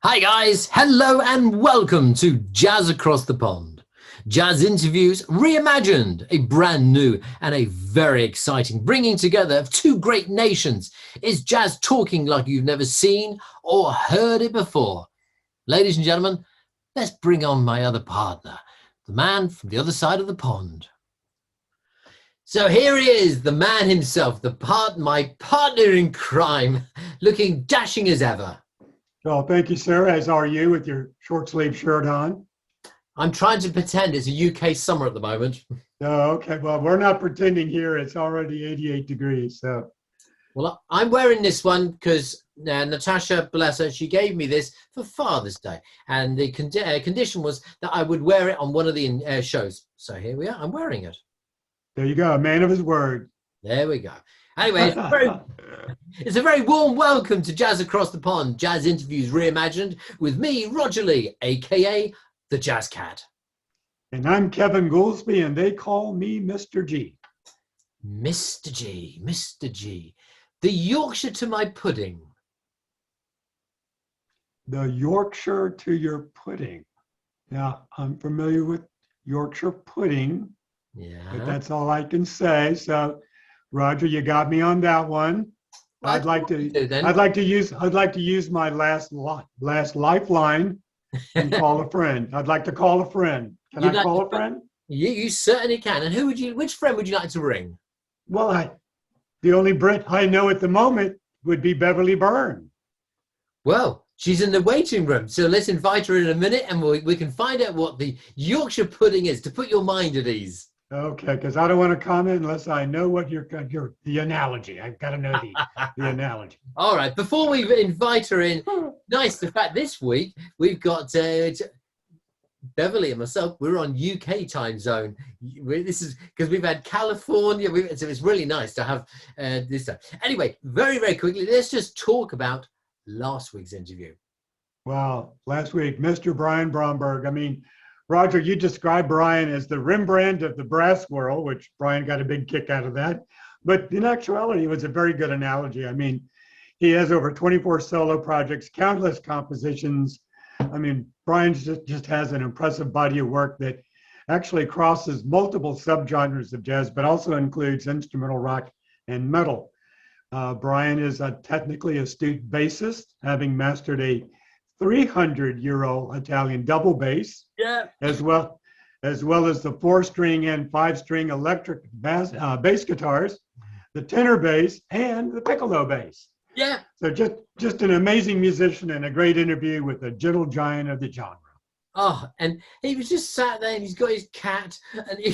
Hi guys, hello and welcome to Jazz Across the Pond. Jazz Interviews Reimagined, a brand new and a very exciting bringing together of two great nations. Is jazz talking like you've never seen or heard it before? Ladies and gentlemen, let's bring on my other partner, the man from the other side of the pond. So here he is, the man himself, my partner in crime, looking dashing as ever. Well, thank you, sir, as are you with your short sleeve shirt on. I'm trying to pretend it's a UK summer at the moment. Oh, okay, well, we're not pretending here. It's already 88 degrees. So, Well, I'm wearing this one because Natasha, bless her, she gave me this for Father's Day. And the condition was that I would wear it on one of the shows. So here we are, I'm wearing it. there you go, a man of his word. There we go. Anyway, it's a very warm welcome to Jazz Across the Pond, Jazz Interviews Reimagined, with me, Roger Lee, a.k.a. the Jazz Cat. And I'm Kevin Goolsby, and they call me Mr. G. Mr. G, Mr. G. The Yorkshire to my pudding. The Yorkshire to your pudding. Now, I'm familiar with Yorkshire pudding, Yeah. but that's all I can say. So, Roger, you got me on that one. I'd like to use my last lifeline and call a friend. I'd like to call a friend. Can I call a friend? You certainly can. And which friend would you like to ring? Well, the only Brit I know at the moment would be Beverly Byrne. Well, she's in the waiting room. So let's invite her in a minute and we can find out what the Yorkshire pudding is to put your mind at ease. Okay, because I don't want to comment unless I know what the analogy. I've got to know the analogy. All right. Before we invite her in, nice. The fact this week we've got Beverly and myself. We're on UK time zone. This is because we've had California. So it's really nice to have this time. Anyway, very, very quickly, let's just talk about last week's interview. Wow, last week, Mr. Brian Bromberg. I mean, Roger, you described Brian as the Rembrandt of the brass world, which Brian got a big kick out of that. But in actuality, it was a very good analogy. I mean, he has over 24 solo projects, countless compositions. I mean, Brian just has an impressive body of work that actually crosses multiple subgenres of jazz, but also includes instrumental rock and metal. Brian is a technically astute bassist, having mastered a 300-year-old Italian double bass, as well as the 4-string and 5-string electric bass guitars, the tenor bass, and the piccolo bass. Yeah. So just an amazing musician and a great interview with a gentle giant of the genre. Oh, and he was just sat there and he's got his cat and he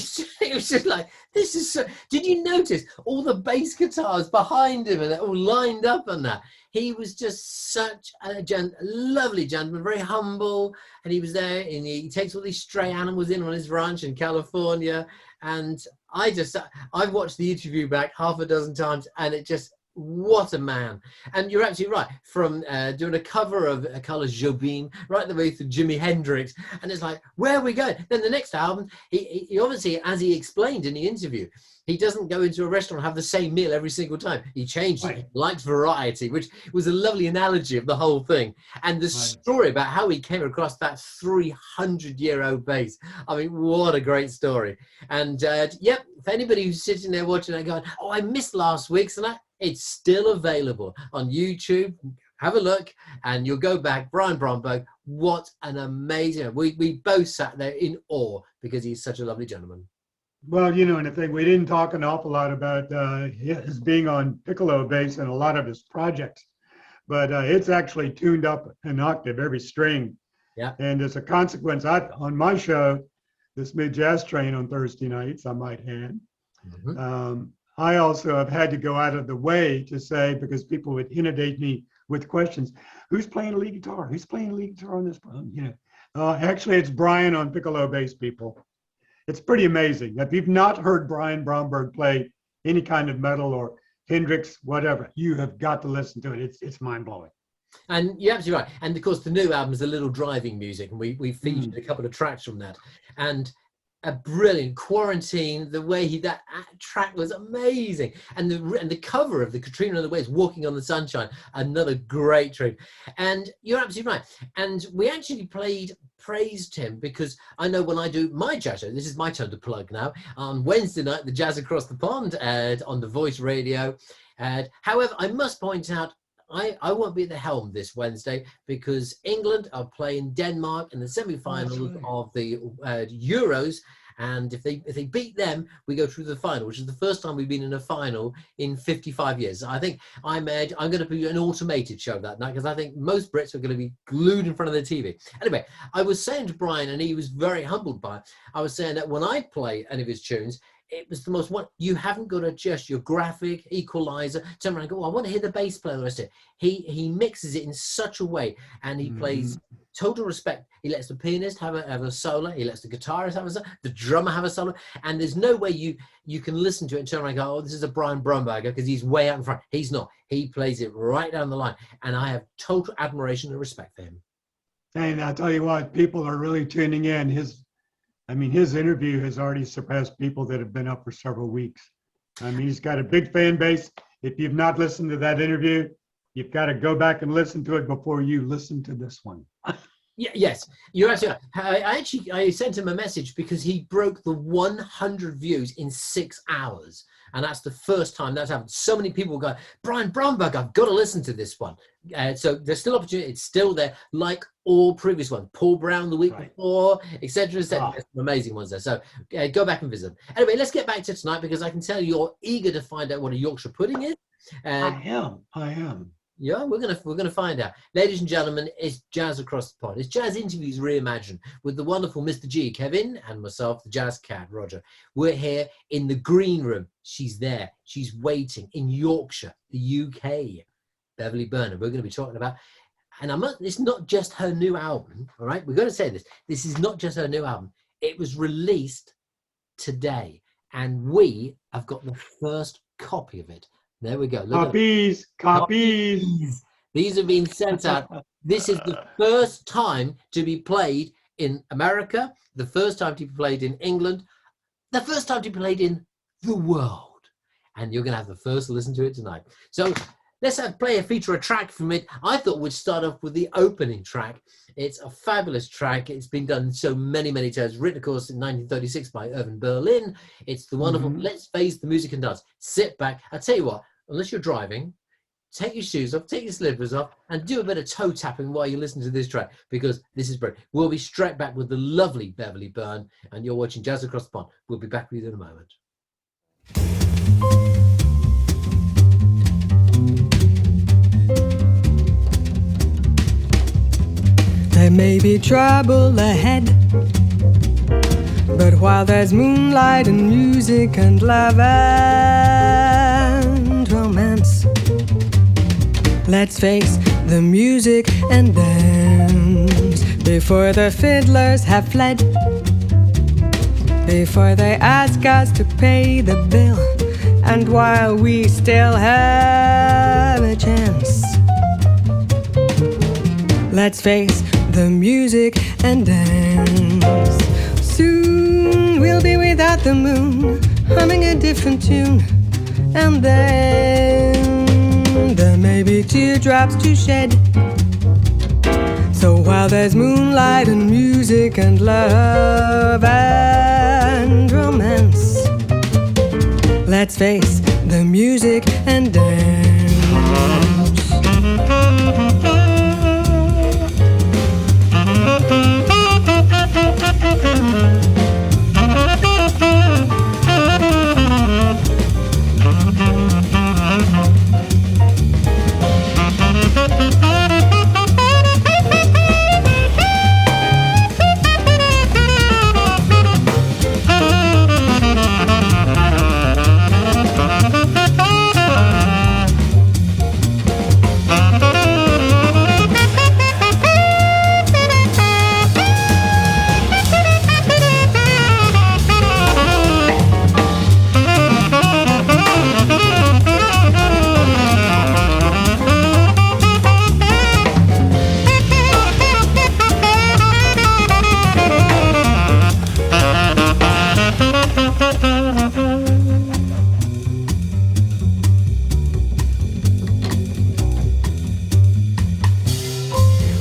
was just like, this is so... Did you notice all the bass guitars behind him and they're all lined up on that? He was just such a lovely gentleman, very humble. And he was there and he takes all these stray animals in on his ranch in California. And I've watched the interview back half a dozen times and it just... What a man. And you're absolutely right, from doing a cover of Carlos Jobim right the way through Jimi Hendrix, and it's like, where are we going? Then the next album, he obviously, as he explained in the interview, he doesn't go into a restaurant and have the same meal every single time. He changed it. He likes variety, which was a lovely analogy of the whole thing. And the story about how he came across that 300-year-old bass. I mean, what a great story. And yep, if anybody who's sitting there watching and going, oh, I missed last week's, and it's still available on YouTube. Have a look and you'll go back. Brian Bromberg, what an amazing... We both sat there in awe because he's such a lovely gentleman. Well, you know, and I think we didn't talk an awful lot about his being on piccolo bass in a lot of his projects, but it's actually tuned up an octave every string. Yeah. And as a consequence, on my show, the Smooth Jazz Train on Thursday nights, I might add, I also have had to go out of the way to say, because people would inundate me with questions, who's playing lead guitar? Who's playing lead guitar on this? You know, actually, it's Brian on piccolo bass, people. It's pretty amazing. If you've not heard Brian Bromberg play any kind of metal or Hendrix, whatever, you have got to listen to it. It's mind-blowing. And you're absolutely right. And of course, the new album is a little driving music, and we featured a couple of tracks from that. And a brilliant Quarantine. The way that track was amazing, and the cover of the Katrina and the Waves, Walking on the Sunshine, another great tune. And you're absolutely right. And we actually praised him because I know when I do my jazz show, this is my turn to plug now, on Wednesday night, the Jazz Across the Pond on the Voice Radio. However, I must point out, I won't be at the helm this Wednesday because England are playing Denmark in the semi-finals of the Euros, and if they beat them, we go through the final, which is the first time we've been in a final in 55 years. I think I'm going to be an automated show that night because I think most Brits are going to be glued in front of their TV. Anyway, I was saying to Brian, and he was very humbled by it, I was saying that when I play any of his tunes, it was the most one. You haven't got to adjust your graphic equalizer. Turn around and go, I want to hear the bass player the rest of it. He mixes it in such a way, and he plays total respect. He lets the pianist have a solo. He lets the guitarist have a solo. The drummer have a solo. And there's no way you can listen to it and turn around and go, oh, this is a Brian Bromberger because he's way out in front. He's not. He plays it right down the line, and I have total admiration and respect for him. And I'll tell you what, people are really tuning in. His interview has already surpassed people that have been up for several weeks. I mean, he's got a big fan base. If you've not listened to that interview, you've got to go back and listen to it before you listen to this one. Yes, you're absolutely right. I sent him a message because he broke the 100 views in 6 hours. And that's the first time that's happened. So many people go, Brian Bromberg, I've got to listen to this one. So there's still opportunity. It's still there, like all previous ones. Paul Brown the week before, etc. There's some amazing ones there. So go back and visit them. Anyway, let's get back to tonight because I can tell you're eager to find out what a Yorkshire pudding is. I am. Yeah, we're gonna find out. Ladies and gentlemen, it's Jazz Across the Pond. It's Jazz Interviews Reimagined with the wonderful Mr. G, Kevin, and myself, the Jazz Cat, Roger. We're here in the green room. She's there. She's waiting in Yorkshire, the UK. Beverly Byrne. We're going to be talking about, and it's not just her new album, all right? We've got to say this. This is not just her new album. It was released today, and we have got the first copy of it. There we go. Copies. These have been sent out. This is the first time to be played in America, the first time to be played in England, the first time to be played in the world. And you're going to have the first to listen to it tonight. So let's feature a track from it. I thought we'd start off with the opening track. It's a fabulous track. It's been done so many, many times. Written, of course, in 1936 by Irving Berlin. It's the wonderful Let's Face the Music and Dance. Sit back. I tell you what, unless you're driving, take your shoes off, take your slippers off, and do a bit of toe tapping while you listen to this track, because this is brilliant. We'll be straight back with the lovely Beverly Byrne, and you're watching Jazz Across the Pond. We'll be back with you in a moment. There may be trouble ahead, but while there's moonlight and music and love and romance, let's face the music and dance before the fiddlers have fled, before they ask us to pay the bill, and while we still have a chance. Let's face the music and dance. Soon we'll be without the moon, humming a different tune, and then there may be teardrops to shed. So while there's moonlight and music and love and romance, let's face the music and dance.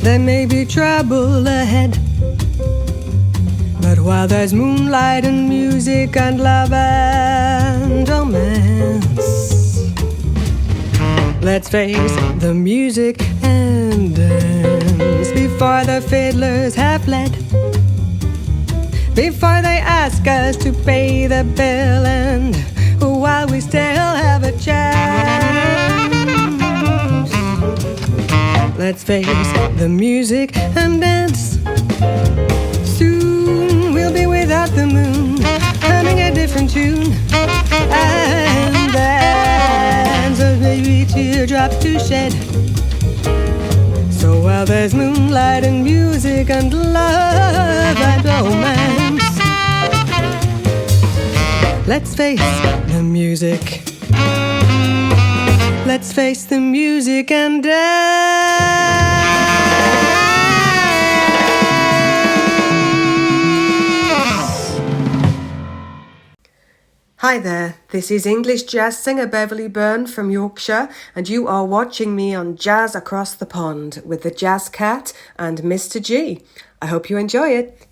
there may be trouble ahead. But while there's moonlight and music and love and romance, let's face the music and dance before the fiddlers have fled, before they ask us to pay the bill, and while we still have a chance, let's face the music and dance. Soon we'll be without the moon, humming a different tune, and then so maybe teardrops to shed. So while there's moonlight and music and love and romance, let's face the music. Let's face the music and dance. Hi there, this is English jazz singer Beverly Byrne from Yorkshire, and you are watching me on Jazz Across the Pond with the Jazz Cat and Mr. G. I hope you enjoy it.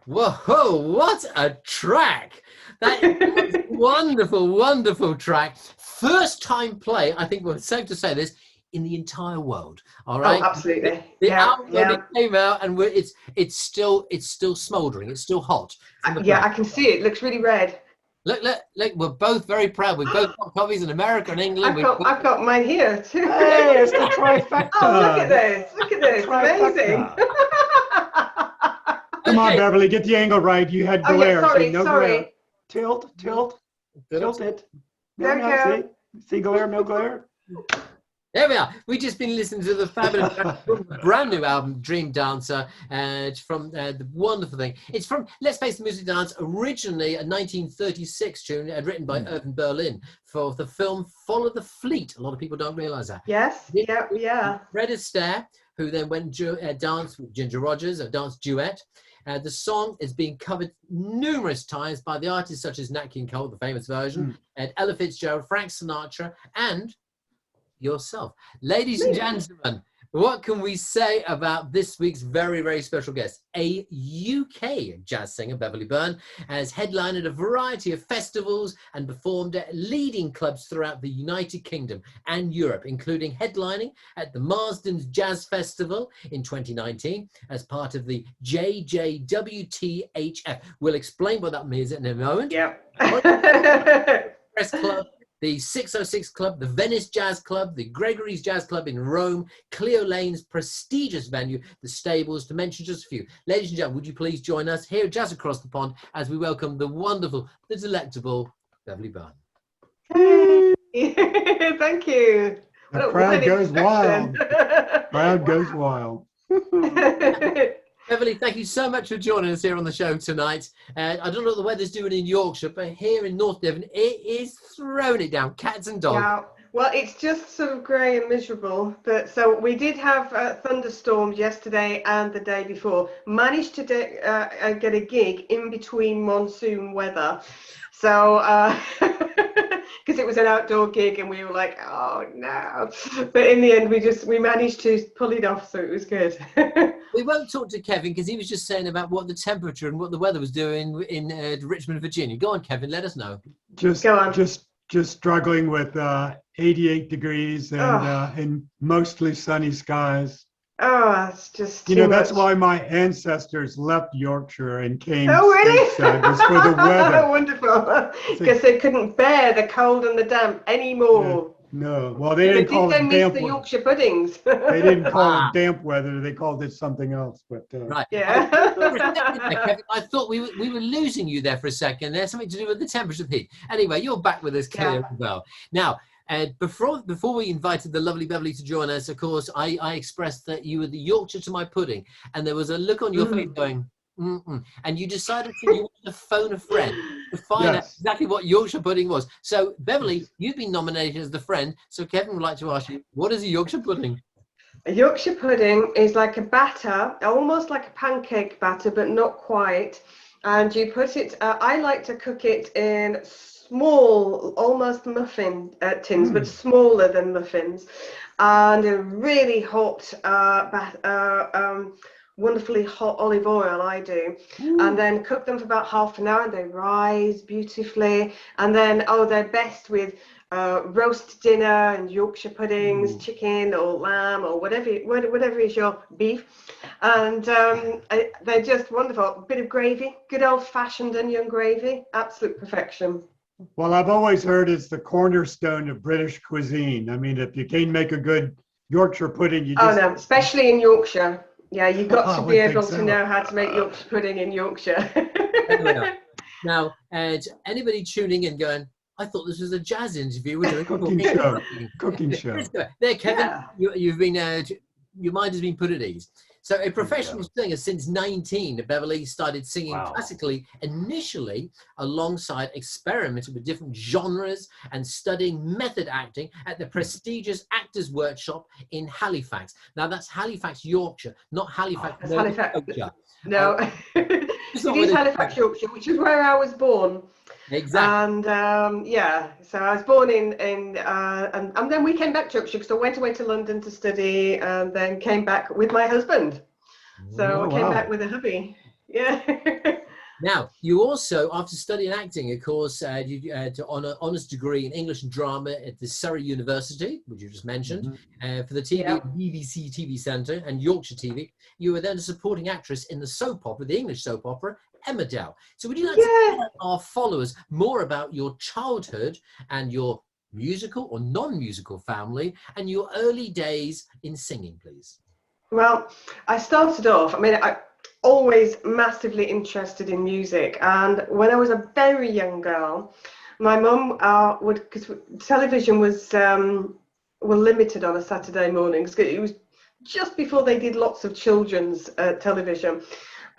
Whoa, what a track! That is a wonderful, wonderful track. First time play, I think we're safe to say this, in the entire world. All right. Oh, absolutely. The album when it came out, and it's still smouldering. It's still hot. I can see it. It looks really red. Look! We're both very proud. We've both got copies in America and England. I've got mine here too. Hey, it's the trifecta. Oh, look at this! Look at this! Amazing. Come on, Beverly, get the angle right. You had glare. Sorry. Glare. Tilt it. There we go. See glare, no glare. There we are. We've just been listening to the fabulous brand new album, Dream Dancer. It's from the wonderful thing. It's from Let's Face the Music Dance, originally a 1936 tune written by Irving Berlin for the film Follow the Fleet. A lot of people don't realise that. Yes. Yeah. Fred Astaire, who then went and danced with Ginger Rogers, a dance duet. The song is being covered numerous times by the artists such as Nat King Cole, the famous version, and Ella Fitzgerald, Frank Sinatra, and yourself. Ladies and gentlemen, what can we say about this week's very, very special guest? A UK jazz singer, Beverly Byrne, has headlined a variety of festivals and performed at leading clubs throughout the United Kingdom and Europe, including headlining at the Marsden's Jazz Festival in 2019 as part of the JJWTHF. We'll explain what that means in a moment. Yep. Press Club, the 606 Club, the Venice Jazz Club, the Gregory's Jazz Club in Rome, Cleo Lane's prestigious venue, the Stables, to mention just a few. Ladies and gentlemen, would you please join us here at Jazz Across the Pond as we welcome the wonderful, the delectable Beverly Byrne. Thank you. The crowd goes wild. Crowd goes wild. Beverly, thank you so much for joining us here on the show tonight. I don't know what the weather's doing in Yorkshire, but here in North Devon, it is throwing it down, cats and dogs. Yeah. Well, it's just sort of grey and miserable. But so we did have thunderstorms yesterday and the day before. Managed to get a gig in between monsoon weather. So, because it was an outdoor gig and we were like, oh no. But in the end, we managed to pull it off, so it was good. We won't talk to Kevin because he was just saying about what the temperature and what the weather was doing in Richmond, Virginia. Go on, Kevin, let us know. Go on. Just struggling with 88 degrees and mostly sunny skies. Oh, it's just that's why my ancestors left Yorkshire and came stateside, was for the weather. Wonderful. Because they couldn't bear the cold and the damp anymore. No, well, they didn't call it damp. They miss the Yorkshire puddings. They didn't call it damp weather. They called it something else. But right. Yeah. I thought we were losing you there for a second. There's something to do with the temperature of heat. Anyway, you're back with us clear as well. Now, before we invited the lovely Beverly to join us, of course, I expressed that you were the Yorkshire to my pudding, and there was a look on your face going, and you decided you wanted to phone a friend to find out exactly what Yorkshire pudding was. So, Beverly, you've been nominated as the friend. So, Kevin would like to ask you, what is a Yorkshire pudding? A Yorkshire pudding is like a batter, almost like a pancake batter, but not quite. And you put it, I like to cook it in small, almost muffin tins, but smaller than muffins. and a really hot wonderfully hot olive oil. I do. And then cook them for about half an hour, and they rise beautifully. And then they're best with roast dinner and Yorkshire puddings, chicken or lamb or whatever is your beef. And they're just wonderful. A bit of gravy, good old-fashioned onion gravy, absolute perfection. Well, I've always heard it's the cornerstone of British cuisine. I mean, if you can't make a good Yorkshire pudding, you just... Oh no, especially in Yorkshire. Yeah, you've got to be able so. to know how to make Yorkshire pudding in Yorkshire. Now, anybody tuning in going, I thought this was a jazz interview. We're doing cooking show. There, Kevin, you've been, your mind has been put at ease. So a professional singer since 19, Beverly started singing classically initially alongside experimenting with different genres and studying method acting at the prestigious Actors Workshop in Halifax. Now that's Halifax, Yorkshire, not Halifax, Yorkshire. No, it is Halifax, Yorkshire, which is where I was born. Exactly. And so I was born in and then we came back to Yorkshire because I went away to London to study and then came back with my husband. So I came back with a hubby. Yeah. Now, you also, after studying acting, of course, you had an honours degree in English and drama at the Surrey University, which you just mentioned, for the BBC TV Centre and Yorkshire TV. You were then a supporting actress in the soap opera, the English soap opera, Emmerdale. So would you like to tell our followers more about your childhood and your musical or non-musical family and your early days in singing, please? Well, I started off, I always massively interested in music, and when I was a very young girl, my mum because television was were limited on a Saturday mornings. It was just before they did lots of children's television.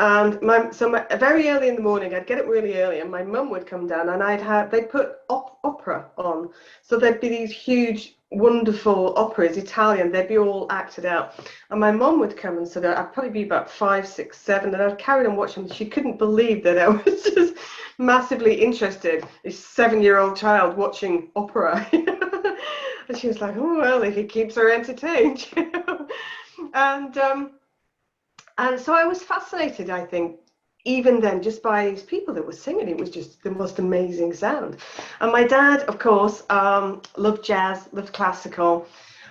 And very early in the morning, I'd get up really early, and my mum would come down, and they'd put opera on. So there'd be these huge, wonderful operas, Italian. They'd be all acted out, and my mum would come, and so I'd probably be about 5, 6, 7, and I'd carry on watching. She couldn't believe that I was just massively interested. This 7-year-old child watching opera, and she was like, "Oh well, if it keeps her entertained," And so I was fascinated, I think, even then, just by these people that were singing. It was just the most amazing sound. And my dad, of course, loved jazz, loved classical.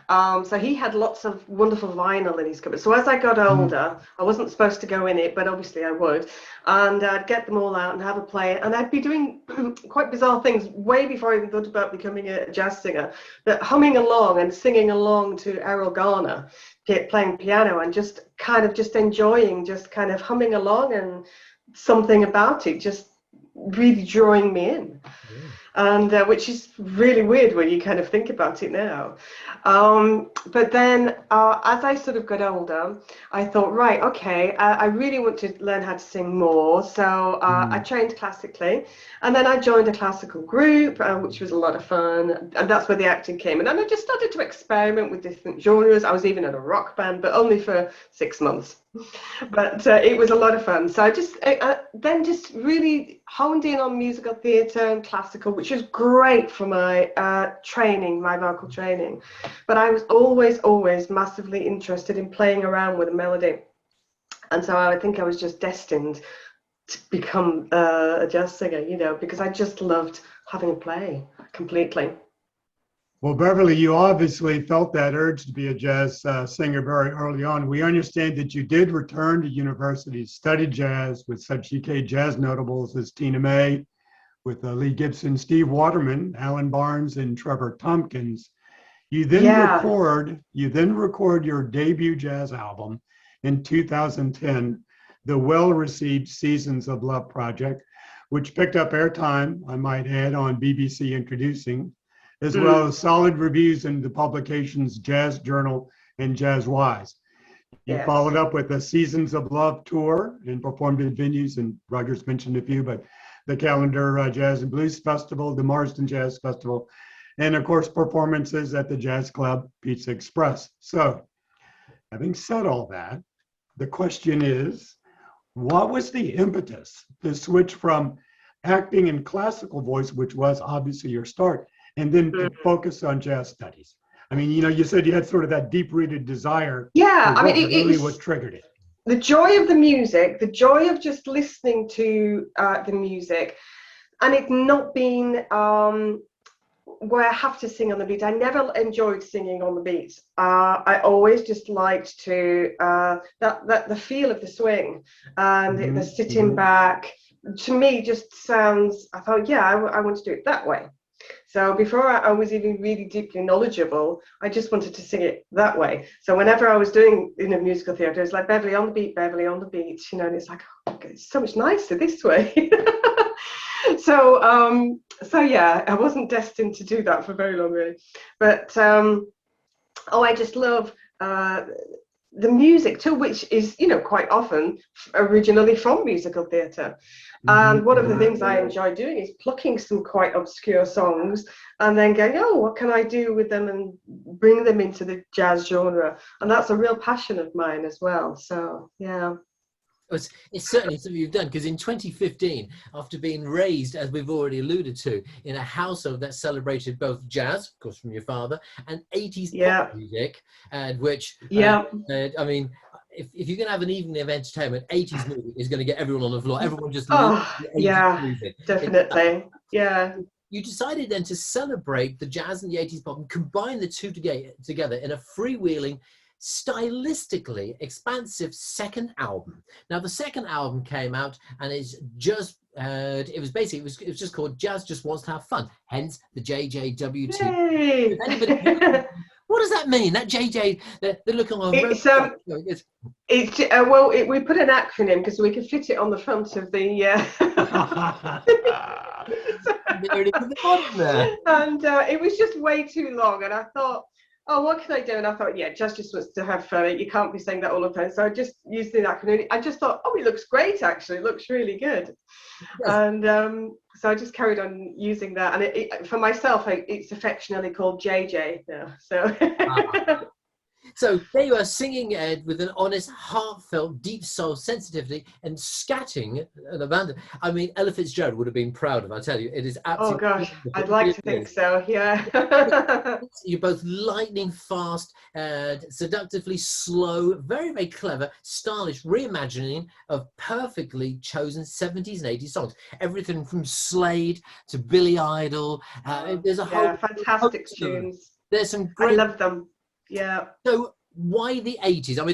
So he had lots of wonderful vinyl in his cupboard. So as I got older, I wasn't supposed to go in it, but obviously I would. And I'd get them all out and have a play. And I'd be doing quite bizarre things way before I even thought about becoming a jazz singer. But humming along and singing along to Errol Garner, playing piano, and just enjoying, just kind of humming along, and something about it just really drawing me in. And which is really weird when you kind of think about it now. But then as I sort of got older, I thought, right, okay, I really want to learn how to sing more. So I trained classically, and then I joined a classical group, which was a lot of fun. And that's where the acting came. And then I just started to experiment with different genres. I was even in a rock band, but only for 6 months. But it was a lot of fun. So I then just really honed in on musical theatre and classical, which was great for my training, my vocal training. But I was always massively interested in playing around with a melody. And so I think I was just destined to become a jazz singer, because I just loved having a play completely. Well, Beverly, you obviously felt that urge to be a jazz singer very early on. We understand that you did return to university, studied jazz with such UK jazz notables as Tina May, with Lee Gibson, Steve Waterman, Alan Barnes, and Trevor Tompkins. You then record your debut jazz album in 2010, the well-received Seasons of Love project, which picked up airtime, I might add, on BBC Introducing, as well as solid reviews in the publications Jazz Journal and Jazz Wise. You followed up with the Seasons of Love tour and performed in venues, and Roger's mentioned a few, but the Calendar Jazz and Blues Festival, the Marsden Jazz Festival, and of course, performances at the Jazz Club Pizza Express. So, having said all that, the question is, what was the impetus to switch from acting and classical voice, which was obviously your start, and then to focus on jazz studies? I mean, you said you had sort of that deep-rooted desire. Yeah, I mean, Really what triggered it. The joy of the music, the joy of just listening to the music, and it not being where I have to sing on the beat. I never enjoyed singing on the beat. I always just liked to that the feel of the swing and the sitting back. To me, just sounds. I thought, yeah, I want to do it that way. So before I was even really deeply knowledgeable, I just wanted to sing it that way. So whenever I was doing in a musical theatre, it's like Beverly on the beat, Beverly on the beat, and it's like, oh, it's so much nicer this way. So yeah, I wasn't destined to do that for very long, really. But I just love the music too, which is, quite often originally from musical theatre. And one of the things I enjoy doing is plucking some quite obscure songs and then going, oh, what can I do with them and bring them into the jazz genre? And that's a real passion of mine as well. So, yeah. It's certainly something you've done, because in 2015, after being raised, as we've already alluded to, in a household that celebrated both jazz, of course, from your father, and 80s pop music, and which, I mean, if you're going to have an evening of entertainment, 80s music is going to get everyone on the floor. Everyone just loves the 80s music. Definitely. Yeah. You decided then to celebrate the jazz and the 80s pop and combine the two together in a freewheeling, stylistically expansive second album. Now, the second album came out and is just it was just called Jazz Just Wants to Have Fun, hence the JJWT. Hey. What does that mean? That JJ, they're looking on. We put an acronym because we could fit it on the front of the. And it was just way too long, and I thought, oh, what can I do? And I thought, yeah, Jazz Just Wants to Have Fun. You can't be saying that all the time. So I just used the acronym. I just thought, oh, it looks great, actually. It looks really good. Yes. And so I just carried on using that. And for myself, it's affectionately called JJ now. So. So there you are, singing with an honest, heartfelt, deep soul sensitivity and scatting an abandon. I mean, Ella Fitzgerald would have been proud of. I tell you, it is absolutely. Oh gosh, I'd like to think so. Yeah. You're both lightning fast, seductively slow, very, very clever, stylish reimagining of perfectly chosen 70s and 80s songs. Everything from Slade to Billy Idol. There's a whole fantastic tunes. There's some great. I love them. Yeah. So why the 80s? I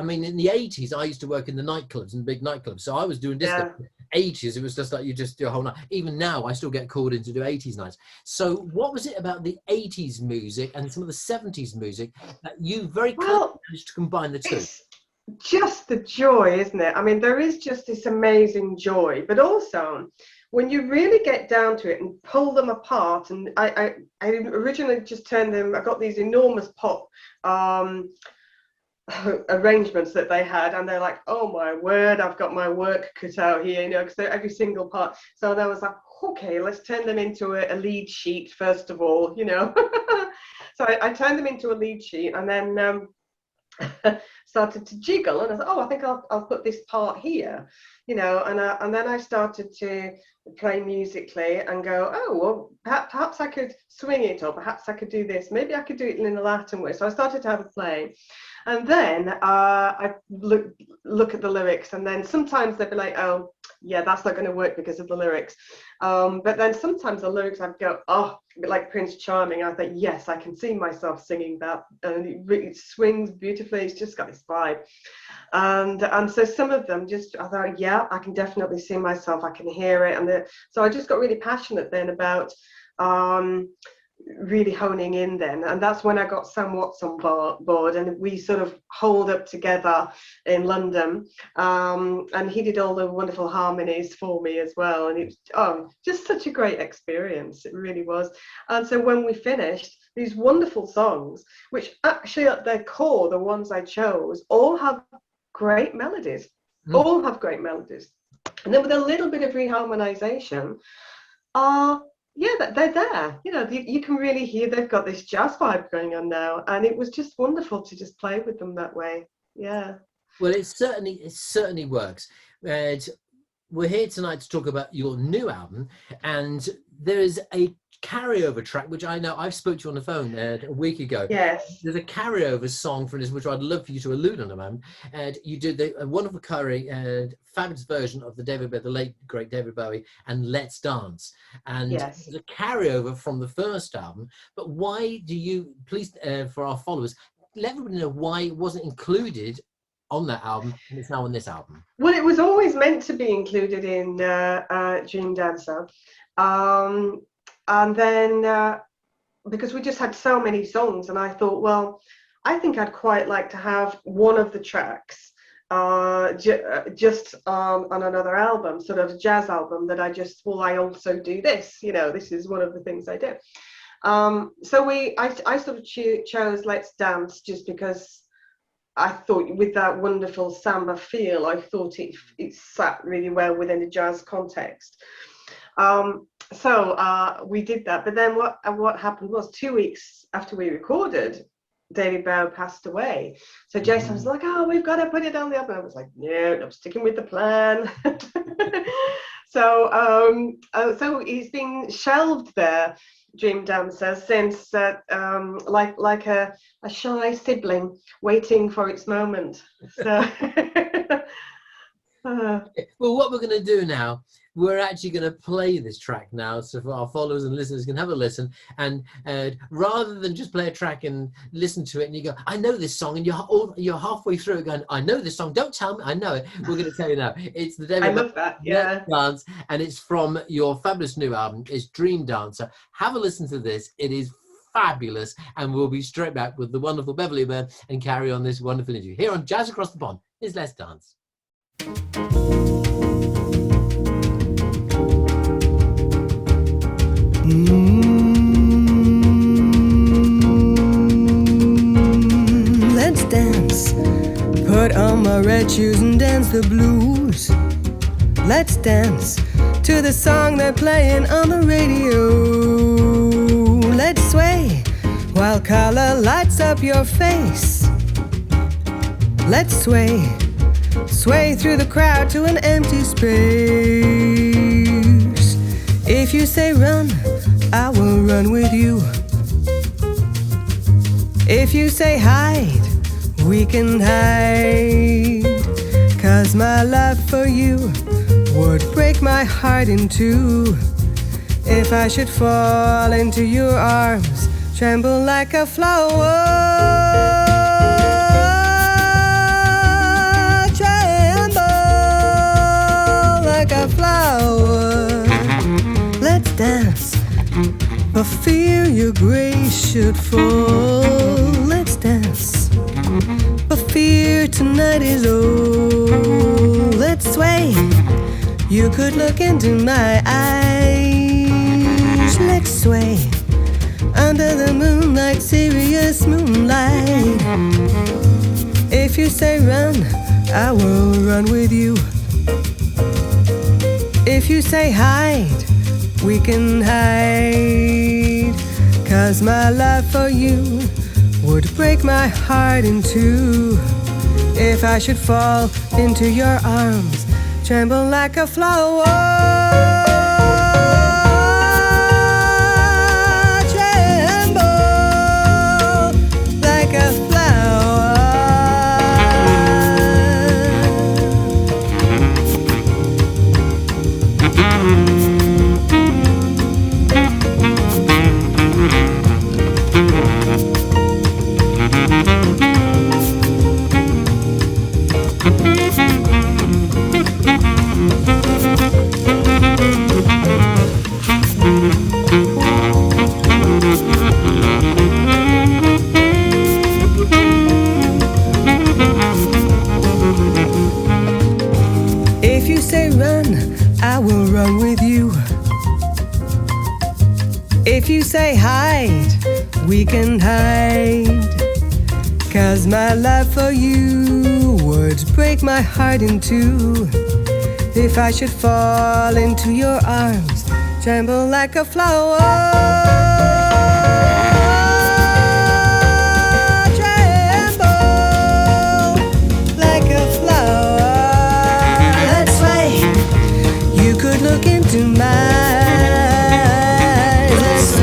mean, in the 80s, I used to work in the nightclubs and big nightclubs. So I was doing this. Yeah. 80s, it was just like you just do a whole night. Even now, I still get called in to do 80s nights. So what was it about the 80s music and some of the 70s music that you very cleverly managed to combine the two? It's just the joy, isn't it? I mean, there is just this amazing joy, but also when you really get down to it and pull them apart, and I originally just turned them, I got these enormous pop arrangements that they had, and they're like, oh my word, I've got my work cut out here, because they're every single part. So I was like, okay, let's turn them into a lead sheet first of all, So I turned them into a lead sheet, and then started to jiggle, and I thought, oh, I think I'll put this part here, and then I started to play musically and go, oh, well, perhaps I could swing it, or perhaps I could do this, maybe I could do it in a Latin way. So I started to have a play, and then I look at the lyrics, and then sometimes they'd be like, oh, yeah, that's not going to work because of the lyrics. But then sometimes the lyrics I'd go, oh, a bit like Prince Charming. I think, yes, I can see myself singing that, and it swings beautifully. It's just got this vibe. And so some of them I thought, yeah, I can definitely see myself. I can hear it. And so I just got really passionate then about really honing in then, and that's when I got Sam Watts on board, and we sort of holed up together in London, and he did all the wonderful harmonies for me as well, and it was just such a great experience. It really was. And so when we finished, these wonderful songs, which actually at their core, the ones I chose, all have great melodies, all have great melodies, and then with a little bit of reharmonization, yeah, they're there. You can really hear they've got this jazz vibe going on now, and it was just wonderful to just play with them that way. Yeah. Well, it certainly works. And we're here tonight to talk about your new album, and there is a carryover track, which I know I've spoke to you on the phone a week ago. Yes. There's a carryover song from this, which I'd love for you to allude on a moment. And you did a wonderful fabulous version of the late great David Bowie and Let's Dance. And Yes. there's a carryover from the first album. But why do you, please, for our followers, let everybody know why it wasn't included on that album and it's now on this album? Well, it was always meant to be included in Dream Dancer. And then because we just had so many songs, and I thought, well, I think I'd quite like to have one of the tracks just on another album, sort of a jazz album that I also do this, this is one of the things I do. So I sort of chose Let's Dance just because I thought with that wonderful samba feel, I thought it sat really well within a jazz context. So we did that, but then what happened was 2 weeks after we recorded, David Bowie passed away. So Jason was like, "Oh, we've got to put it on the album." I was like, "No, I'm sticking with the plan." So he's been shelved there, Dream Dancer, since like a shy sibling waiting for its moment. So. Well, what we're going to do now, we're actually going to play this track now, so for our followers and listeners can have a listen. And rather than just play a track and listen to it, and you go, "I know this song," and you're halfway through it going, "I know this song. Don't tell me I know it." We're going to tell you now. It's the David I love that. Yeah. Dance, and it's from your fabulous new album. It's Dream Dancer. Have a listen to this. It is fabulous, and we'll be straight back with the wonderful Beverly Byrne and carry on this wonderful interview here on Jazz Across the Pond. Is Let's Dance. Let's dance. Put on my red shoes and dance the blues. Let's dance to the song they're playing on the radio. Let's sway while color lights up your face. Let's sway through the crowd to an empty space. If you say run, I will run with you. If you say hide, we can hide. 'Cause my love for you would break my heart in two. If I should fall into your arms, tremble like a flower. Let's dance, for fear your grace should fall. Let's dance, for fear tonight is old. Let's sway, you could look into my eyes. Let's sway, under the moonlight, serious moonlight. If you say run, I will run with you. If you say hide, we can hide. 'Cause my love for you would break my heart in two. If I should fall into your arms, tremble like a flower. Tremble like a flower. If you say run, I will run with you. If you say hide, we can hide. 'Cause my love for you would break my heart in two. If I should fall into your arms, tremble like a flower. Look into my eyes. Let's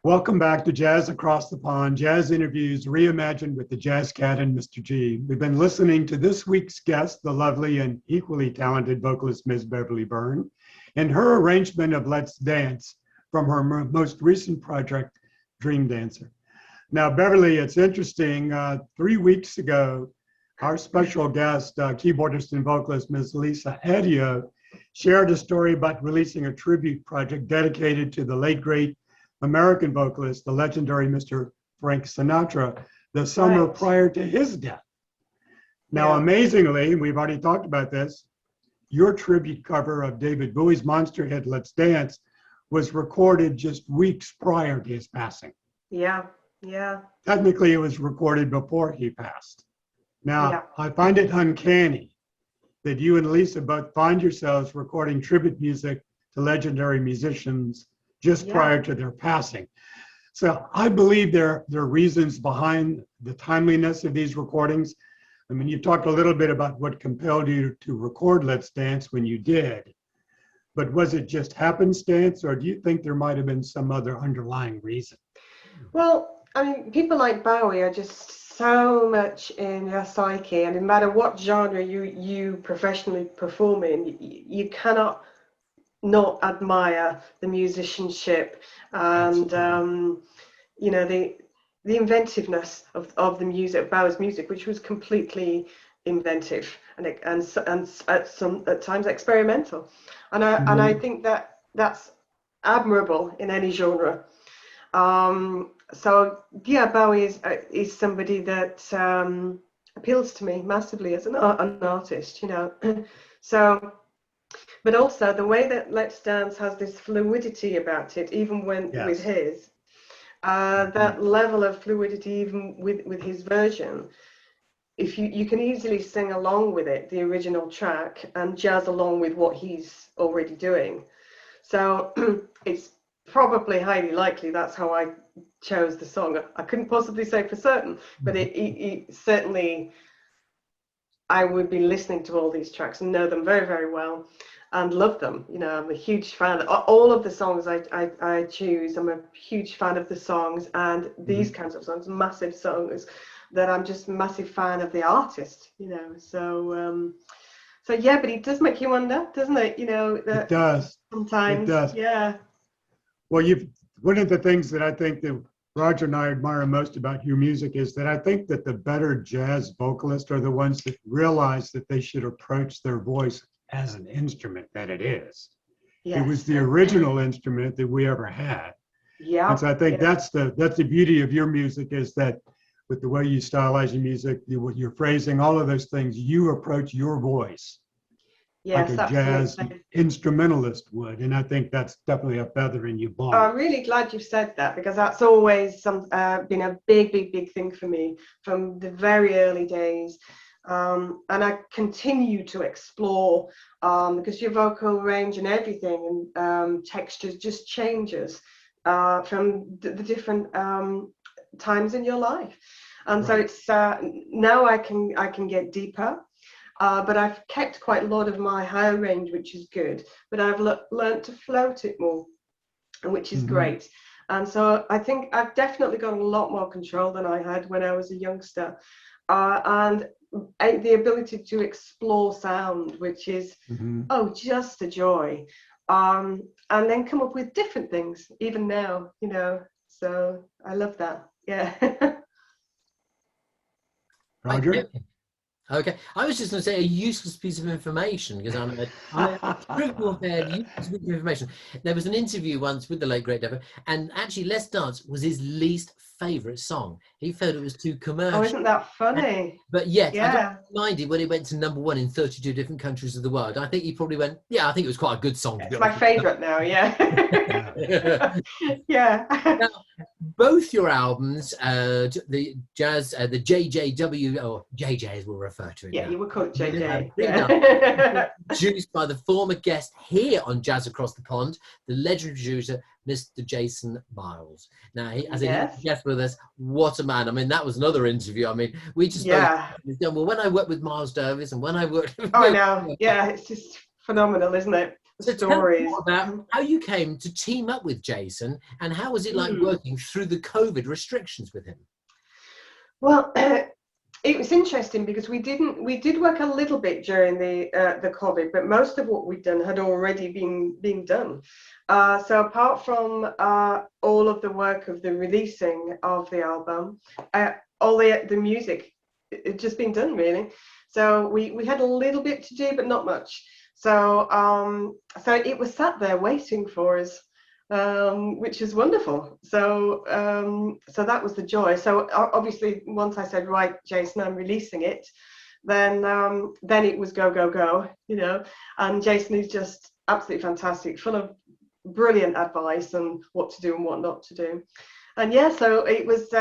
Welcome back to Jazz Across the Pond, Jazz Interviews Reimagined with the Jazz Cat and Mr. G. We've been listening to this week's guest, the lovely and equally talented vocalist, Ms. Beverly Byrne, and her arrangement of Let's Dance from her most recent project, Dream Dancer. Now, Beverly, it's interesting, 3 weeks ago, our special guest, keyboardist and vocalist, Ms. Lisa Adio, shared a story about releasing a tribute project dedicated to the late, great American vocalist, the legendary Mr. Frank Sinatra, the summer prior to his death. Now, amazingly, we've already talked about this, your tribute cover of David Bowie's monster hit, Let's Dance, was recorded just weeks prior to his passing. Yeah. Technically, it was recorded before he passed. Now, I find it uncanny that you and Lisa both find yourselves recording tribute music to legendary musicians just prior to their passing. So I believe there are reasons behind the timeliness of these recordings. I mean, you talked a little bit about what compelled you to record Let's Dance when you did, but was it just happenstance, or do you think there might have been some other underlying reason? Well, I mean, people like Bowie are just so much in your psyche, and no matter what genre you professionally perform in, you cannot not admire the musicianship and you know, the inventiveness of the music, Bowie's music, which was completely inventive and at times experimental, and I think that's admirable in any genre. So yeah, Bowie is somebody that appeals to me massively as an artist, you know. So, but also the way that Let's Dance has this fluidity about it, even when with his, that level of fluidity, even with his version, if you can easily sing along with it, the original track, and jazz along with what he's already doing. So it's probably highly likely that's how I chose the song. I couldn't possibly say for certain, but it certainly, I would be listening to all these tracks and know them very, very well and love them. You know, I'm a huge fan of all of the songs I choose. I'm a huge fan of the songs, and these kinds of songs, massive songs, that I'm just a massive fan of the artist, you know. So so yeah, but it does make you wonder, doesn't it? You know, that it does. Sometimes. It does. Yeah. Well, one of the things that I think that Roger and I admire most about your music is that I think that the better jazz vocalists are the ones that realize that they should approach their voice as an instrument that it is. Yes. It was the original instrument that we ever had. Yeah. And so I think that's the beauty of your music, is that with the way you stylize your music, your phrasing, all of those things, you approach your voice like a jazz instrumentalist would. And I think that's definitely a feather in your bonnet. I'm really glad you said that, because that's always been a big thing for me from the very early days. And I continue to explore, because your vocal range and everything and textures just changes from the different times in your life. And so it's now I can get deeper. But I've kept quite a lot of my higher range, which is good. But I've learned to float it more, which is great. And so I think I've definitely got a lot more control than I had when I was a youngster. And the ability to explore sound, which is, just a joy. And then come up with different things, even now, you know. So I love that. Yeah. Roger? Okay, I was just going to say a useless piece of information, because I'm a triple head useless piece of information. There was an interview once with the late great Deborah, and actually Let's Dance was his least favourite song. He felt it was too commercial. Oh, isn't that funny? But yet, I don't mind it when it went to #1 in 32 different countries of the world. I think he probably went, I think it was quite a good song. It's my favourite now, yeah. Yeah. Now, both your albums, the jazz, the JJW, or JJ as we'll refer to it. Yeah, now. you would call it JJ. Produced by the former guest here on Jazz Across the Pond, the legendary producer, Mr. Jason Miles. Now, as a guest with us, what a man. I mean, that was another interview. I mean, we just well, when I worked with Miles Davis and when I worked with I know. Yeah, it's just phenomenal, isn't it? So tell me stories. more about how you came to team up with Jason, and how was it like working through the COVID restrictions with him? Well, it was interesting because we did work a little bit during the COVID, but most of what we'd done had already been done. So apart from all of the work of the releasing of the album, all the music had just been done really. So we had a little bit to do, but not much. So so it was sat there waiting for us, which is wonderful. So so that was the joy. So obviously, once I said, right, Jason, I'm releasing it, then it was go, go, go, you know. And Jason is just absolutely fantastic, full of brilliant advice on what to do and what not to do. And yeah, so it was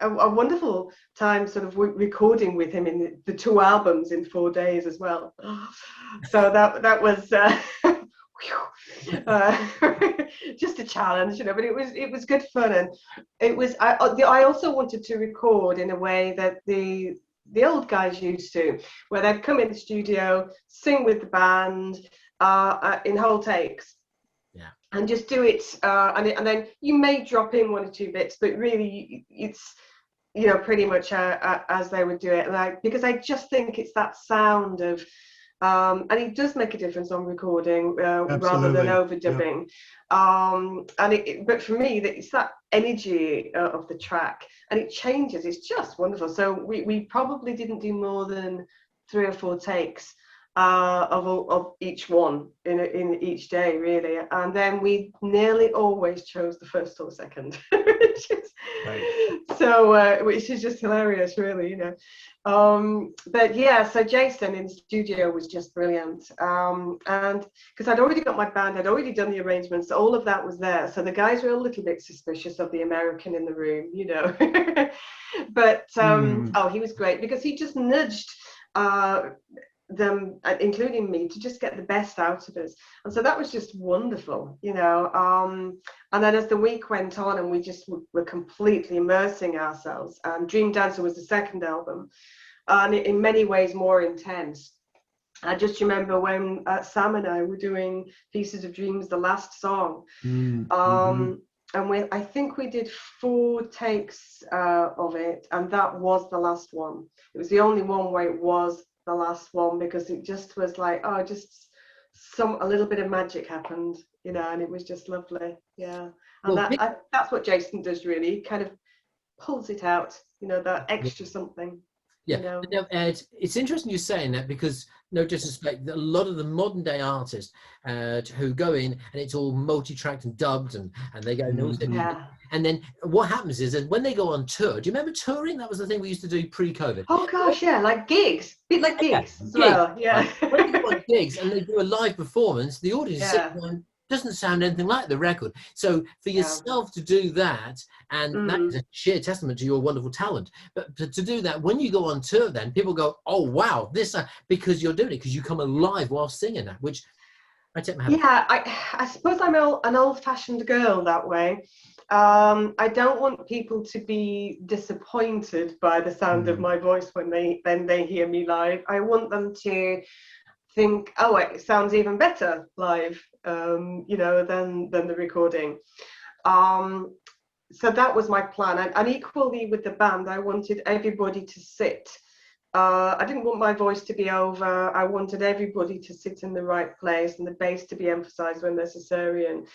a wonderful time sort of recording with him in the 2 albums in 4 days as well. So that was just a challenge, you know, but it was good fun. And it was I also wanted to record in a way that the old guys used to, where they'd come in the studio, sing with the band in whole takes. Yeah. And just do it, and then you may drop in 1 or 2 bits, but really it's, you know, pretty much as they would do it. Like, because I just think it's that sound of, and it does make a difference on recording rather than overdubbing. Yeah. But for me, it's that energy of the track, and it changes. It's just wonderful. So we probably didn't do more than 3 or 4 takes of each one in each day, really. And then we nearly always chose the first or second, which is which is just hilarious, really, you know. But yeah, so Jason in the studio was just brilliant, and because I'd already got my band, I'd already done the arrangements, all of that was there. So the guys were a little bit suspicious of the American in the room, you know. But oh, he was great, because he just nudged them, including me, to just get the best out of us. And so that was just wonderful, you know. And then as the week went on, and we just were completely immersing ourselves, and Dream Dancer was the second album, and in many ways more intense. I just remember when Sam and I were doing Pieces of Dreams, the last song, and I think we did 4 takes of it, and that was the last one. It was the only one where it was the last one, because it just was like, oh, just a little bit of magic happened, you know, and it was just lovely. Yeah. And well, that's what Jason does, really. He kind of pulls it out, you know, that extra something. Yeah. You know? Now, Ed, it's interesting you saying that, because no disrespect, a lot of the modern day artists who go in and it's all multi-tracked and dubbed, and they go, and then what happens is that when they go on tour, do you remember touring? That was the thing we used to do pre-COVID. Oh gosh, yeah, like gigs, a bit like gigs as well. Yeah. When they go on gigs and they do a live performance, the audience is sitting there, doesn't sound anything like the record. So for yourself to do that, and that is a sheer testament to your wonderful talent. But to do that, when you go on tour, then people go, oh wow, this, because you're doing it, because you come alive while singing that, which I take my hat. Yeah, I suppose I'm an old-fashioned girl that way. I don't want people to be disappointed by the sound of my voice when they hear me live. I want them to think, oh, it sounds even better live, you know, than the recording. So that was my plan, and equally with the band, I wanted everybody to sit. I didn't want my voice to be over. I wanted everybody to sit in the right place, and the bass to be emphasized when necessary, and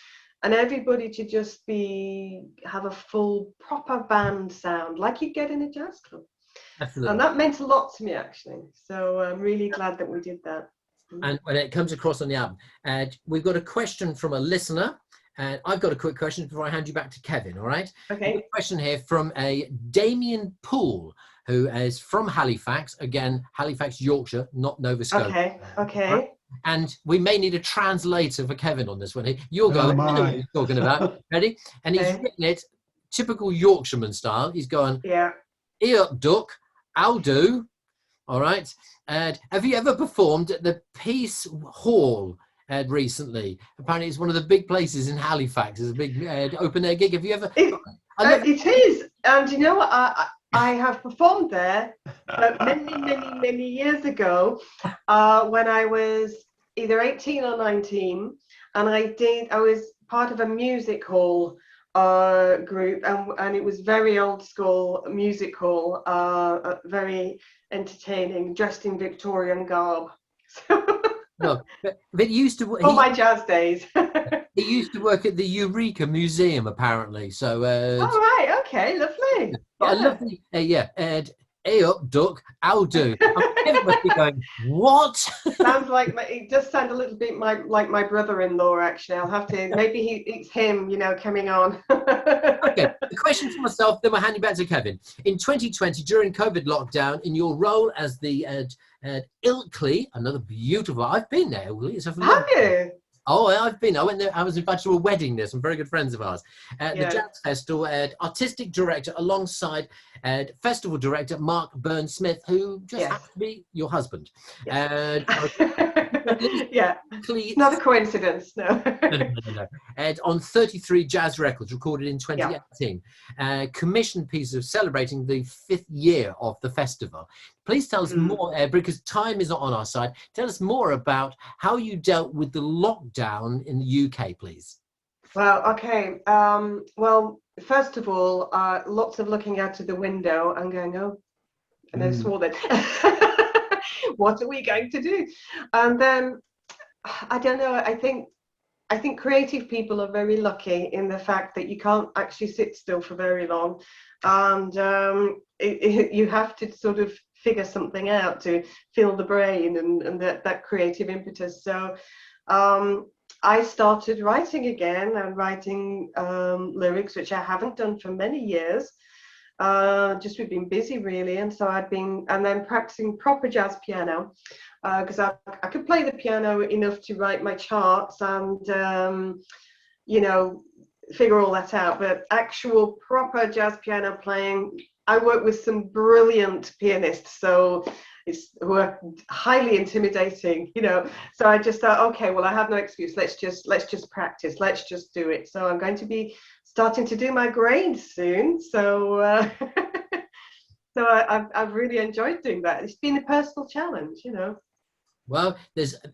everybody to just have a full proper band sound like you get in a jazz club. Absolutely. And that meant a lot to me, actually. So I'm really glad that we did that. And when it comes across on the album, we've got a question from a listener, and I've got a quick question before I hand you back to Kevin. All right. Okay. A question here from a Damien Poole, who is from Halifax. Again, Halifax, Yorkshire, not Nova Scotia. Okay. Right? And we may need a translator for Kevin on this one. You'll go, I know what you're talking about. Ready? And he's written it typical Yorkshireman style. He's going, ear duck, I'll do. All right. And have you ever performed at the Peace Hall recently? Apparently it's one of the big places in Halifax. It's a big open air gig. Have you ever? It is. And you know what? I have performed there many years ago when I was either 18 or 19, and I was part of a music hall group, and it was very old school music hall, very entertaining, dressed in Victorian garb. No, but he used to. All my jazz days. He used to work at the Eureka Museum, apparently. So, All right, okay, lovely. but I Yeah. love the yeah, Ed. Hey up, duck. I'll do. Kevin must be going, what? Sounds like it does sound a little bit like my brother-in-law. Actually, I'll have to. Maybe it's him, coming on. Okay, the question for myself, then we'll hand you back to Kevin. In 2020, during COVID lockdown, in your role as the Ilkley, another beautiful. I've been there, Ilkley. It's a Have you? Oh, I've been. I went there. I was invited to a wedding there. Some very good friends of ours. The Yeah. Jazz Festival, artistic director alongside festival director Mark Byrne Smith, who just Yes. happens to be your husband. Yes. And Yeah, not a coincidence, no. no. And on 33 jazz records recorded in 2018, commissioned pieces celebrating the 5th year of the festival. Please tell us more, because time is not on our side. Tell us more about how you dealt with the lockdown in the UK, please. Well, okay. Well, first of all, lots of looking out of the window and going, oh, and I swore then. What are we going to do? And then, I don't know, I think creative people are very lucky in the fact that you can't actually sit still for very long. And you have to sort of figure something out to fill the brain and that creative impetus. So I started writing again and writing lyrics, which I haven't done for many years. Just we've been busy really, and so and then practicing proper jazz piano, because I could play the piano enough to write my charts and figure all that out, but actual proper jazz piano playing, I work with some brilliant pianists, so who are highly intimidating, so I just thought, okay, well, I have no excuse, let's just practice, let's just do it. So I'm going to be starting to do my grades soon, so I've really enjoyed doing that. It's been a personal challenge, Well,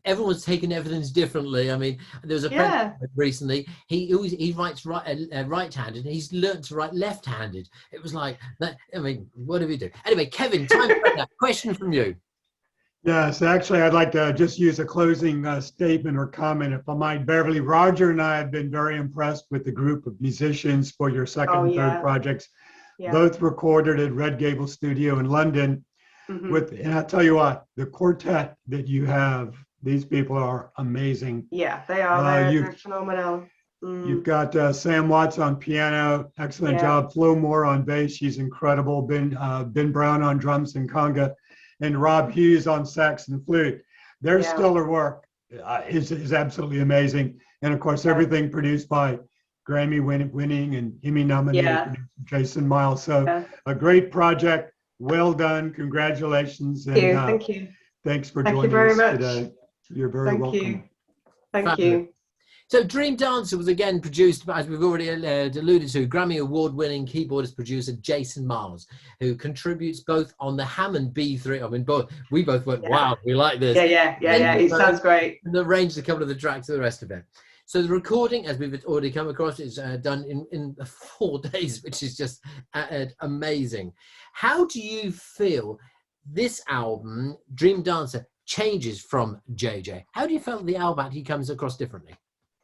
everyone's taken evidence differently. I mean, there was a friend recently. He writes right-handed, and he's learned to write left-handed. It was like that. I mean, what do we do? Anyway, Kevin, time for that question from you. Yes, actually, I'd like to just use a closing statement or comment, if I might. Beverly, Roger and I have been very impressed with the group of musicians for your second and third projects, both recorded at Red Gable Studio in London. And I'll tell you what, the quartet that you have, these people are amazing. Yeah, they are. They're phenomenal. You've got Sam Watts on piano, excellent job. Flo Moore on bass, she's incredible. Ben Brown on drums and conga, and Rob Hughes on sax and flute. Their stellar work is absolutely amazing. And of course, everything produced by Grammy winning and Emmy nominated Jason Miles. So a great project. Well done. Congratulations. And, thank you. Thanks for joining us today. You're very welcome. Thank you. So Dream Dancer was again produced, as we've already alluded to, Grammy Award-winning keyboardist producer Jason Miles, who contributes both on the Hammond B3. I mean, we both went, wow, we like this. Yeah. It sounds great. And arranged a couple of the tracks and the rest of it. So the recording, as we've already come across, is done in 4 days, which is just amazing. How do you feel this album, Dream Dancer, changes from JJ? How do you feel the album actually comes across differently?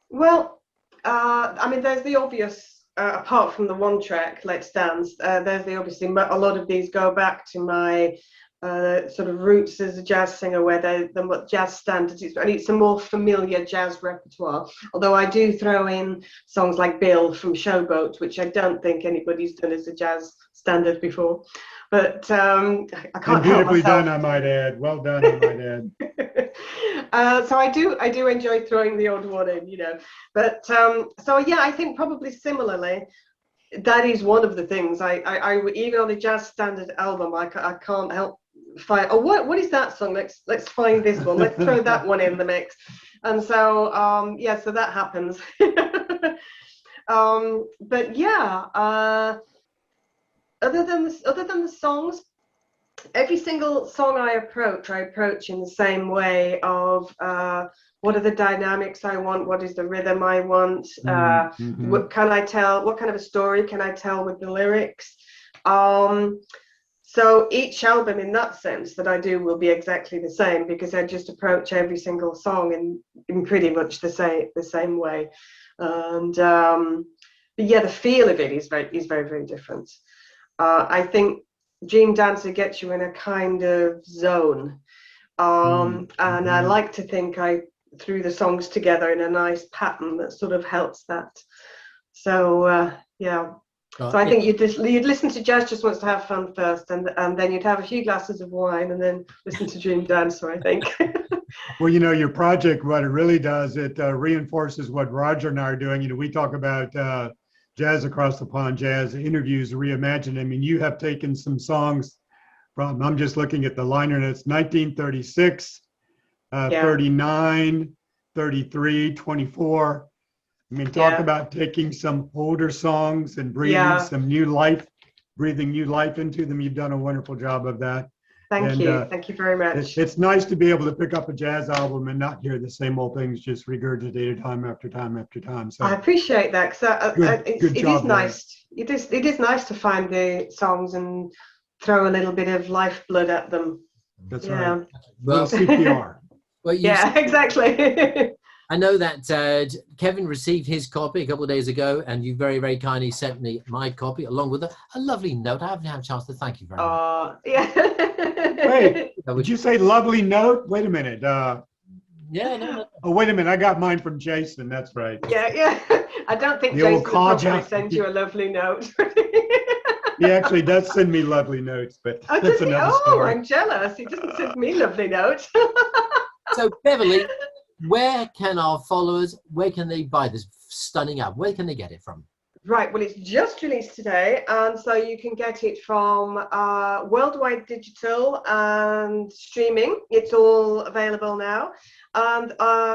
Well, I mean, there's the obvious, apart from the one track, Let's Dance, there's the obviously, a lot of these go back to my sort of roots as a jazz singer, where the jazz standards, and it's a more familiar jazz repertoire, although I do throw in songs like Bill from Showboat, which I don't think anybody's done as a jazz standard before, but I can't help beautifully myself. done, I might add. Well done, I might add. So I do enjoy throwing the odd one in, but so yeah, I think probably similarly, that is one of the things I even on a jazz standard album, I can't help find, oh, what is that song? Let's find this one. Let's throw that one in the mix. And so so that happens. But yeah, other than the songs, every single song I approach in the same way of what are the dynamics I want, what is the rhythm I want, what can I tell, what kind of a story can I tell with the lyrics. So each album in that sense that I do will be exactly the same, because I just approach every single song in pretty much the same way. And but yeah, the feel of it is very, very different. I think Dream Dancer gets you in a kind of zone. And I like to think I threw the songs together in a nice pattern that sort of helps that. So yeah. So I think you'd listen to Jazz Just Wants to Have Fun first, and then you'd have a few glasses of wine, and then listen to Dream Dancer, I think. Well, your project, what it really does, it reinforces what Roger and I are doing. We talk about Jazz Across the Pond, jazz interviews, reimagined. I mean, you have taken some songs from, I'm just looking at the liner notes, 1936, 39, 33, 24. I mean, talk about taking some older songs and breathing some new life, breathing new life into them. You've done a wonderful job of that. Thank you. Thank you very much. It's nice to be able to pick up a jazz album and not hear the same old things just regurgitated time after time after time. So I appreciate that, because it is nice. It is nice to find the songs and throw a little bit of lifeblood at them. That's right. Well, CPR. Well, exactly. I know that Kevin received his copy a couple of days ago, and you very, very kindly sent me my copy along with a lovely note. I haven't had a chance to thank you very much. Wait, did you say lovely note? Wait a minute. No. Oh, wait a minute. I got mine from Jason. That's right. Yeah. I don't think The Jason old would call probably Jack. send you a lovely note. He actually does send me lovely notes, but that's another story. I'm jealous. He doesn't send me lovely notes. So, Beverly, where can our followers, where can they buy this stunning album? Where can they get it from? Right, well, it's just released today, and so you can get it from worldwide digital and streaming. It's all available now. And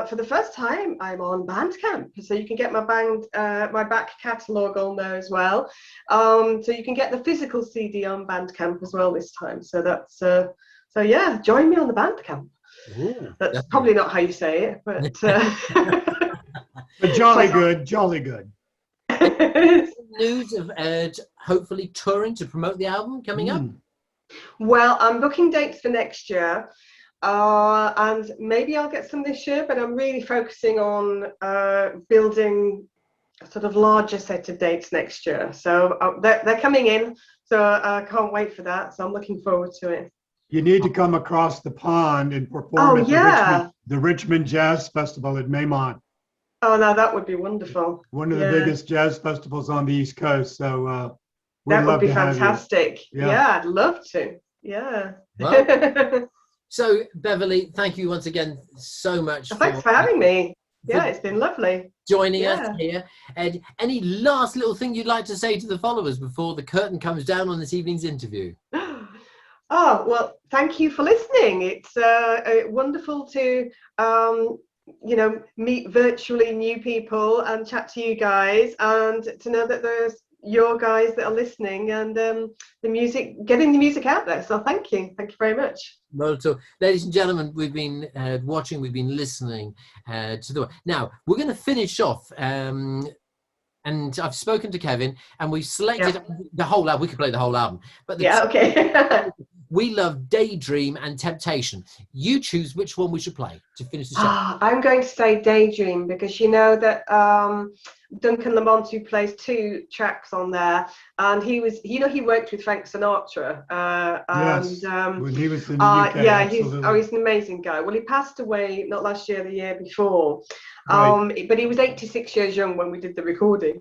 for the first time, I'm on Bandcamp, so you can get my back catalogue on there as well. So you can get the physical CD on Bandcamp as well this time. So that's so yeah, join me on the Bandcamp. Ooh, that's probably not how you say it, but but jolly good, jolly good. News of hopefully touring to promote the album coming up. Well, I'm booking dates for next year, and maybe I'll get some this year, but I'm really focusing on building a sort of larger set of dates next year. So they're coming in, so I can't wait for that. So I'm looking forward to it. You need to come across the pond and perform at the Richmond Jazz Festival at Maymont. Oh, no, that would be wonderful. One of the biggest jazz festivals on the East Coast. So that would be fantastic. Yeah, I'd love to. Yeah. Well, so, Beverly, thank you once again so much. Thanks for having me. Yeah, it's been lovely. Joining us here. And any last little thing you'd like to say to the followers before the curtain comes down on this evening's interview? Oh, well, thank you for listening. It's wonderful to meet virtually new people and chat to you guys, and to know that there's your guys that are listening, and getting the music out there. So thank you very much. Well, so, ladies and gentlemen, we've been watching, we've been listening to the. Now we're going to finish off, and I've spoken to Kevin, and we've selected the whole album. We could play the whole album, but okay. We love Daydream and Temptation. You choose which one we should play to finish the show. I'm going to say Daydream, because you know that Duncan Lamont, who plays 2 tracks on there, and he worked with Frank Sinatra. When he was in the UK. He's an amazing guy. Well, he passed away not last year, the year before. Right. But he was 86 years young when we did the recording,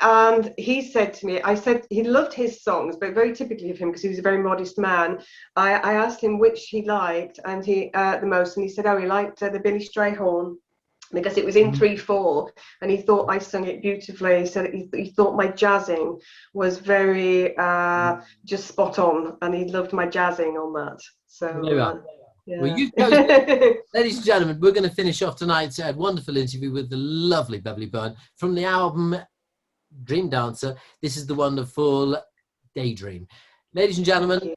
and he said to me, I said he loved his songs, but very typically of him, because he was a very modest man. I asked him which he liked and the most, and he said, he liked the Billy Strayhorn, because it was in 3/4, and he thought I sung it beautifully. He said he thought my jazzing was very just spot on, and he loved my jazzing on that. So Well, ladies and gentlemen, we're going to finish off tonight's wonderful interview with the lovely Beverly Byrne from the album Dream Dancer. This is the wonderful Daydream. Ladies and gentlemen,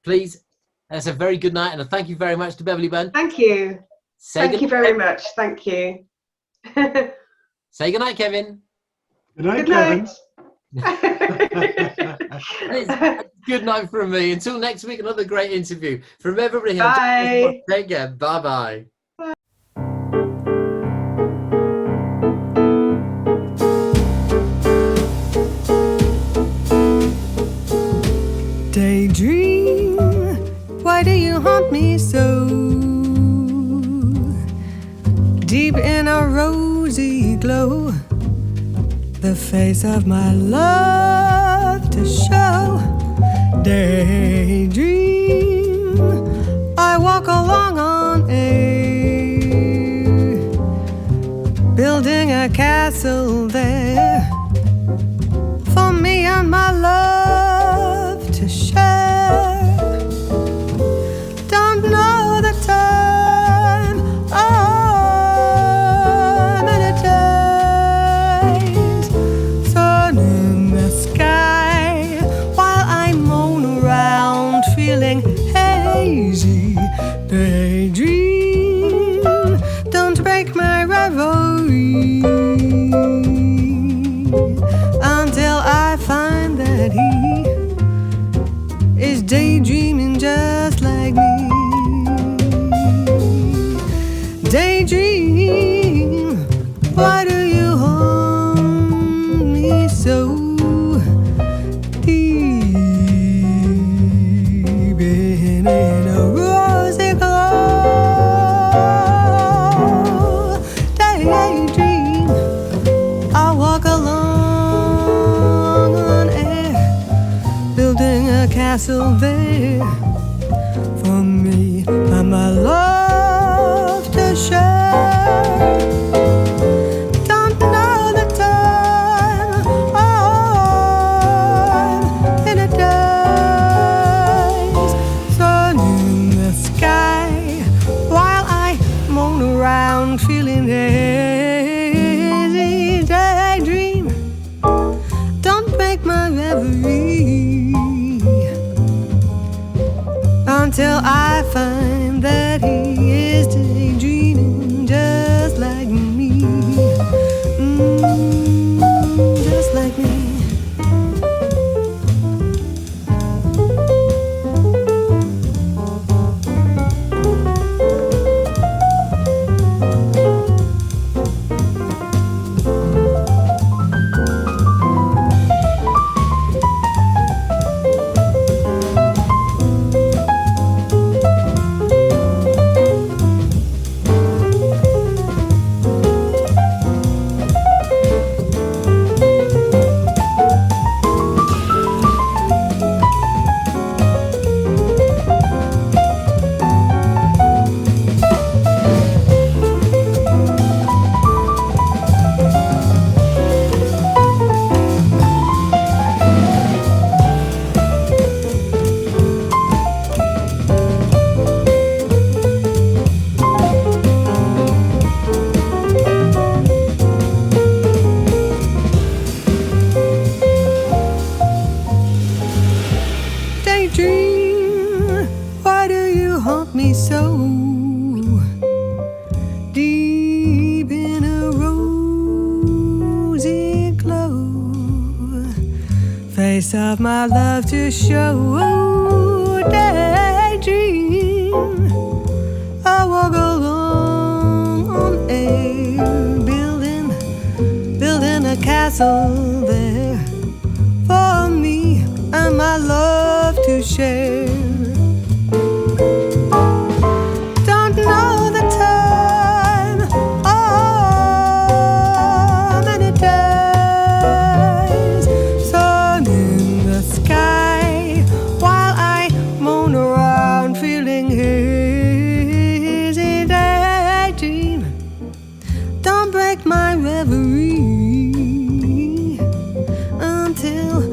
please, that's a very good night, and a thank you very much to Beverly Byrne. Thank you. Thank you very much. Thank you. Say good night, Kevin. Good night, Good Kevin. It's good night from me. Until next week, another great interview from Beverly. Bye. Take care. Bye-bye. Daydream, why do you haunt me so? Deep in a rosy glow, the face of my love to show. Daydream, I walk along on air, building a castle there for me and my love to share. Don't know the time or minute, days, sun in the sky while I moan around feeling hazy. Daydream, don't break my reverie until I find that he is daydreaming just like me. Daydream, why do you haunt me so deep in a rosy glow? Daydream, I walk along on air, building a castle there for me and my love to share. Don't know the time or minute, days, sun in the sky while I moan around feeling hazy. Daydream, don't break my reverie until I find that he is daydreaming just like me. Just like me. Daydream, why do you haunt me so deep in a rosy glow? Face of my love to show. Daydream, I walk along on air, building a castle there for me and my love to share. Don't know the time or many days, sun in the sky while I moan around feeling hazy. Daydream, don't break my reverie until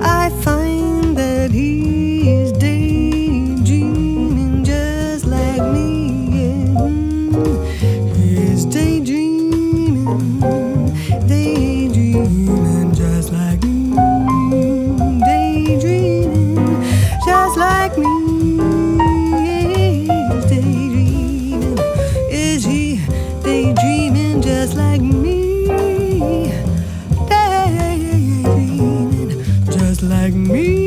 I find that he is daydreaming just like me. He is daydreaming, daydreaming just like me. Daydreaming just like me. just like me, dreaming just like me.